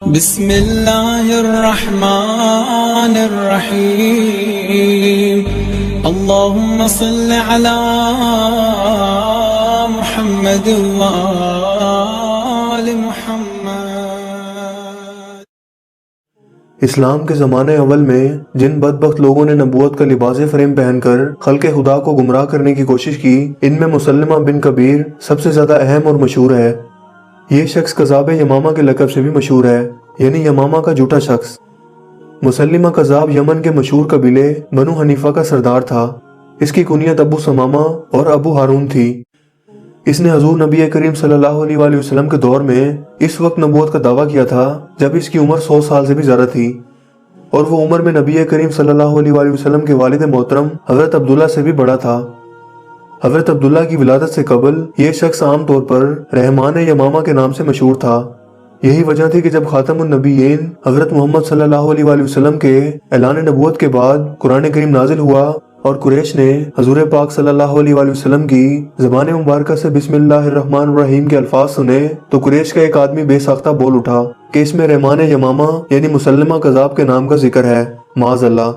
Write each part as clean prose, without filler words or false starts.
بسم اللہ الرحمن الرحیم اللہم صل علی محمد وآل محمد۔ اسلام کے زمانے اول میں جن بدبخت لوگوں نے نبوت کا لباس فریم پہن کر خلق خدا کو گمراہ کرنے کی کوشش کی، ان میں مسلمہ بن کبیر سب سے زیادہ اہم اور مشہور ہے۔ یہ شخص کذاب یمامہ کے لقب سے بھی مشہور ہے، یعنی یمامہ کا جھوٹا شخص۔ مسلمہ کذاب یمن کے مشہور قبیلے بنو حنیفہ کا سردار تھا۔ اس کی کنیت ابو سمامہ اور ابو ہارون تھی۔ اس نے حضور نبی کریم صلی اللہ علیہ وآلہ وسلم کے دور میں اس وقت نبوت کا دعویٰ کیا تھا جب اس کی عمر 100 سال سے بھی زیادہ تھی، اور وہ عمر میں نبی کریم صلی اللہ علیہ وآلہ وسلم کے والد محترم حضرت عبداللہ سے بھی بڑا تھا۔ حضرت عبداللہ کی ولادت سے قبل یہ شخص عام طور پر رحمان یمامہ کے نام سے مشہور تھا۔ یہی وجہ تھی کہ جب خاتم النبیین حضرت محمد صلی اللہ علیہ وآلہ وسلم کے اعلان نبوت کے بعد قرآن کریم نازل ہوا اور قریش نے حضور پاک صلی اللہ علیہ وآلہ وسلم کی زبان مبارکہ سے بسم اللہ الرحمن الرحیم کے الفاظ سنے تو قریش کا ایک آدمی بے ساختہ بول اٹھا کہ اس میں رحمان یمامہ یعنی مسلمہ کذاب کے نام کا ذکر ہے، معاذ اللہ۔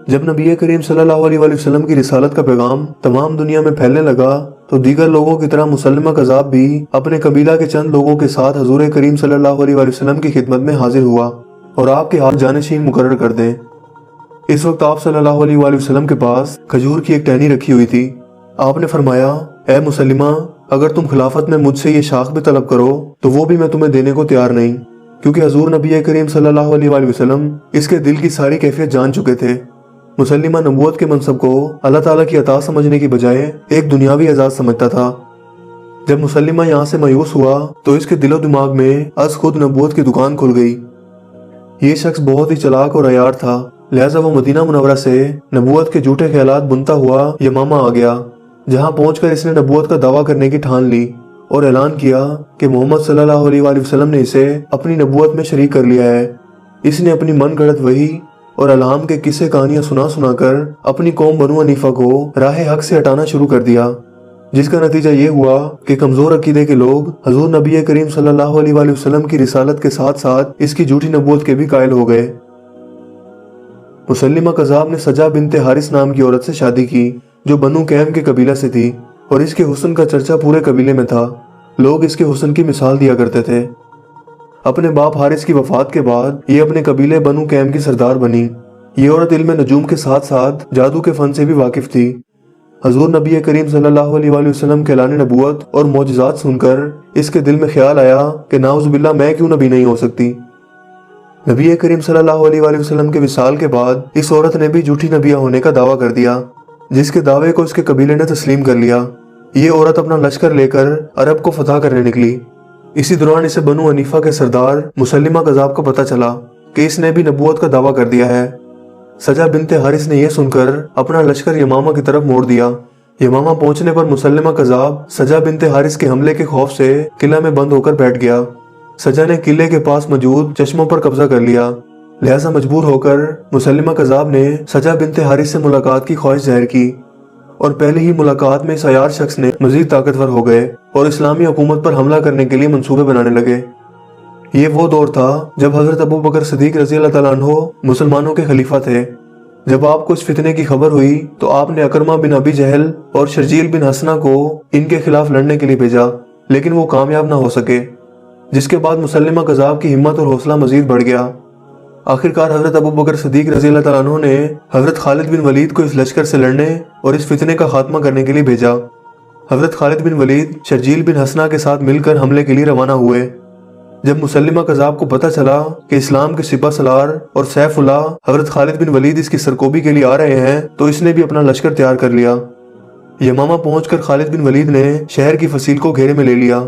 جب نبی کریم صلی اللہ علیہ وآلہ وسلم کی رسالت کا پیغام تمام دنیا میں پھیلنے لگا تو دیگر لوگوں کی طرح مسلمہ کذاب بھی اپنے قبیلہ کے چند لوگوں کے ساتھ حضور کریم صلی اللہ علیہ وآلہ وسلم کی خدمت میں حاضر ہوا اور آپ کے ہاتھ جانشین مقرر کر دیں۔ اس وقت آپ صلی اللہ علیہ وآلہ وسلم کے پاس کھجور کی ایک ٹہنی رکھی ہوئی تھی۔ آپ نے فرمایا، اے مسلمہ، اگر تم خلافت میں مجھ سے یہ شاخ بھی طلب کرو تو وہ بھی میں تمہیں دینے کو تیار نہیں، کیونکہ حضور نبی کریم صلی اللہ علیہ وآلہ وسلم اس کے دل کی ساری کیفیت جان چکے تھے۔ مسلمہ نبوت کے منصب کو اللہ تعالیٰ کی عطا سمجھنے کی بجائے ایک دنیاوی اعزاز سمجھتا تھا۔ جب مسلمہ یہاں سے مایوس ہوا تو اس کے دل و دماغ میں از خود نبوت کی دکان کھل گئی۔ یہ شخص بہت ہی چلاک اور عیار تھا، لہٰذا وہ مدینہ منورہ سے نبوت کے جھوٹے خیالات بنتا ہوا یمامہ آ گیا، جہاں پہنچ کر اس نے نبوت کا دعویٰ کرنے کی ٹھان لی اور اعلان کیا کہ محمد صلی اللہ علیہ وآلہ وسلم نے اسے اپنی نبوت میں شریک کر لیا ہے۔ اس نے اپنی من گھڑت وحی اور الہام کے قصے کہانیاں سنا کر اپنی قوم بنو حنیفہ کو راہ حق سے ہٹانا شروع کر دیا، جس کا نتیجہ یہ ہوا کہ کمزور عقیدے کے لوگ حضور نبی کریم صلی اللہ علیہ وآلہ وسلم کی رسالت کے ساتھ ساتھ اس کی جھوٹی نبوت کے بھی قائل ہو گئے۔ مسلمہ کذاب نے سجا بنت حارث نام کی عورت سے شادی کی جو بنو کیم کے قبیلہ سے تھی، اور اس کے حسن کا چرچا پورے قبیلے میں تھا۔ لوگ اس کے حسن کی مثال دیا کرتے تھے۔ اپنے باپ حارث کی وفات کے بعد یہ اپنے قبیلے بنو کیم کی سردار بنی۔ یہ عورت علم نجوم کے ساتھ ساتھ جادو کے فن سے بھی واقف تھی۔ حضور نبی کریم صلی اللہ علیہ وآلہ وسلم کے اعلان نبوت اور معجزات سن کر اس کے دل میں خیال آیا کہ نعوذ باللہ میں کیوں نبی نہیں ہو سکتی۔ نبی کریم صلی اللہ علیہ وآلہ وسلم کے وصال کے بعد اس عورت نے بھی جھوٹی نبیہ ہونے کا دعویٰ کر دیا، جس کے دعوے کو اس کے قبیلے نے تسلیم کر لیا۔ یہ عورت اپنا لشکر لے کر عرب کو فتح کرنے نکلی۔ اسی دوران اسے بنو حنیفہ کے سردار مسلمہ کذاب کو پتہ چلا کہ اس نے بھی نبوت کا دعویٰ کر دیا ہے۔ سجا بنت حارث نے یہ سن کر اپنا لشکر یمامہ کی طرف موڑ دیا۔ یمامہ پہنچنے پر مسلمہ کذاب سجا بنت حارث کے حملے کے خوف سے قلعہ میں بند ہو کر بیٹھ گیا۔ سجا نے قلعے کے پاس موجود چشموں پر قبضہ کر لیا، لہٰذا مجبور ہو کر مسلمہ کذاب نے سجا بنت حارث سے ملاقات کی خواہش ظاہر کی، اور پہلے ہی ملاقات میں اس عیار شخص نے مزید طاقتور ہو گئے اور اسلامی حکومت پر حملہ کرنے کے لیے منصوبے بنانے لگے۔ یہ وہ دور تھا جب حضرت ابو بکر صدیق رضی اللہ تعالیٰ عنہ مسلمانوں کے خلیفہ تھے۔ جب آپ کو اس فتنے کی خبر ہوئی تو آپ نے اکرمہ بن ابی جہل اور شرجیل بن حسنہ کو ان کے خلاف لڑنے کے لیے بھیجا، لیکن وہ کامیاب نہ ہو سکے، جس کے بعد مسلمہ کذاب کی ہمت اور حوصلہ مزید بڑھ گیا۔ آخرکار حضرت ابو بکر صدیق رضی اللہ تعالیٰ عنہ نے حضرت خالد بن ولید کو اس لشکر سے لڑنے اور اس فتنے کا خاتمہ کرنے کے لیے بھیجا۔ حضرت خالد بن ولید شرجیل بن حسنہ کے ساتھ مل کر حملے کے لیے روانہ ہوئے۔ جب مسلمہ کذاب کو پتہ چلا کہ اسلام کے سپہ سالار اور سیف اللہ حضرت خالد بن ولید اس کی سرکوبی کے لیے آ رہے ہیں تو اس نے بھی اپنا لشکر تیار کر لیا۔ یمامہ پہنچ کر خالد بن ولید نے شہر کی فصیل کو گھیرے میں لے لیا۔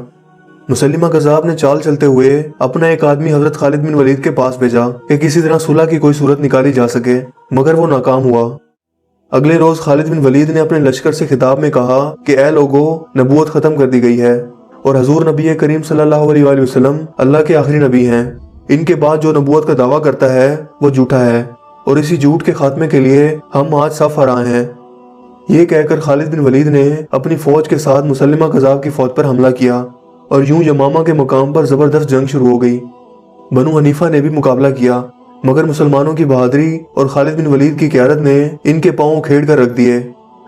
مسلمہ کذاب نے چال چلتے ہوئے اپنا ایک آدمی حضرت خالد بن ولید کے پاس بھیجا کہ کسی طرح صلح کی کوئی صورت نکالی جا سکے، مگر وہ ناکام ہوا۔ اگلے روز خالد بن ولید نے اپنے لشکر سے خطاب میں کہا کہ اے لوگو، نبوت ختم کر دی گئی ہے اور حضور نبی کریم صلی اللہ علیہ وآلہ وسلم اللہ کے آخری نبی ہیں۔ ان کے بعد جو نبوت کا دعویٰ کرتا ہے وہ جھوٹا ہے، اور اسی جھوٹ کے خاتمے کے لیے ہم آج صف آرائے ہیں۔ یہ کہہ کر خالد بن ولید نے اپنی فوج کے ساتھ مسلمہ کذاب کی فوج پر حملہ کیا، اور یوں یمامہ کے مقام پر زبردست جنگ شروع ہو گئی۔ بنو حنیفہ نے بھی مقابلہ کیا، مگر مسلمانوں کی بہادری اور خالد بن ولید کی قیادت نے ان کے پاؤں کھیڑ کر رکھ دیے۔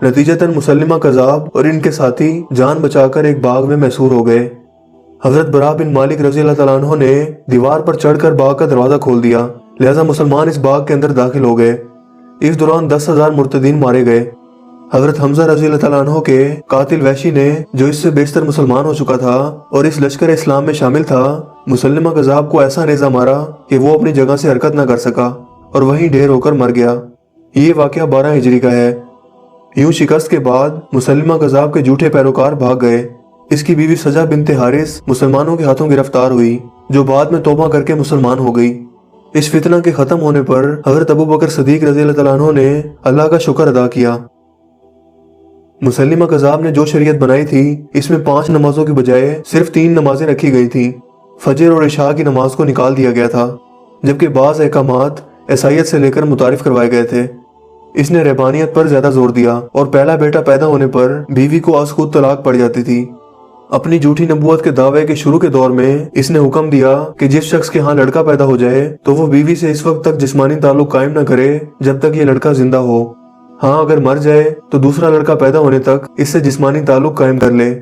نتیجتاً مسلمہ کذاب اور ان کے ساتھی جان بچا کر ایک باغ میں محصور ہو گئے۔ حضرت براء بن مالک رضی اللہ تعالیٰ عنہ نے دیوار پر چڑھ کر باغ کا دروازہ کھول دیا، لہذا مسلمان اس باغ کے اندر داخل ہو گئے۔ اس دوران 10,000 مرتدین مارے گئے۔ حضرت حمزہ رضی اللہ تعالیٰ عنہ کے قاتل وحشی نے، جو اس سے بیشتر مسلمان ہو چکا تھا اور اس لشکر اسلام میں شامل تھا، مسلمہ کذاب کو ایسا نیزہ مارا کہ وہ اپنی جگہ سے حرکت نہ کر سکا اور وہیں ڈھیر ہو کر مر گیا۔ یہ واقعہ 12 ہجری کا ہے۔ یوں شکست کے بعد مسلمہ کذاب کے جھوٹے پیروکار بھاگ گئے۔ اس کی بیوی سجا بنت حارث مسلمانوں کے ہاتھوں گرفتار ہوئی، جو بعد میں توبہ کر کے مسلمان ہو گئی۔ اس فتنہ کے ختم ہونے پر حضرت ابو بکر صدیق رضی اللہ تعالیٰ عنہ نے اللہ کا شکر ادا کیا۔ مسلمہ کذاب نے جو شریعت بنائی تھی، اس میں 5 نمازوں کی بجائے صرف 3 نمازیں رکھی گئی تھیں۔ فجر اور عشاء کی نماز کو نکال دیا گیا تھا، جبکہ بعض احکامات عیسائیت سے لے کر متعارف کروائے گئے تھے۔ اس نے رہبانیت پر زیادہ زور دیا اور پہلا بیٹا پیدا ہونے پر بیوی کو از خود طلاق پڑ جاتی تھی۔ اپنی جھوٹی نبوت کے دعوے کے شروع کے دور میں اس نے حکم دیا کہ جس شخص کے ہاں لڑکا پیدا ہو جائے تو وہ بیوی سے اس وقت تک جسمانی تعلق قائم نہ کرے جب تک یہ لڑکا زندہ ہو۔ ہاں اگر مر جائے تو دوسرا لڑکا پیدا ہونے تک اس سے جسمانی تعلق قائم کر لے۔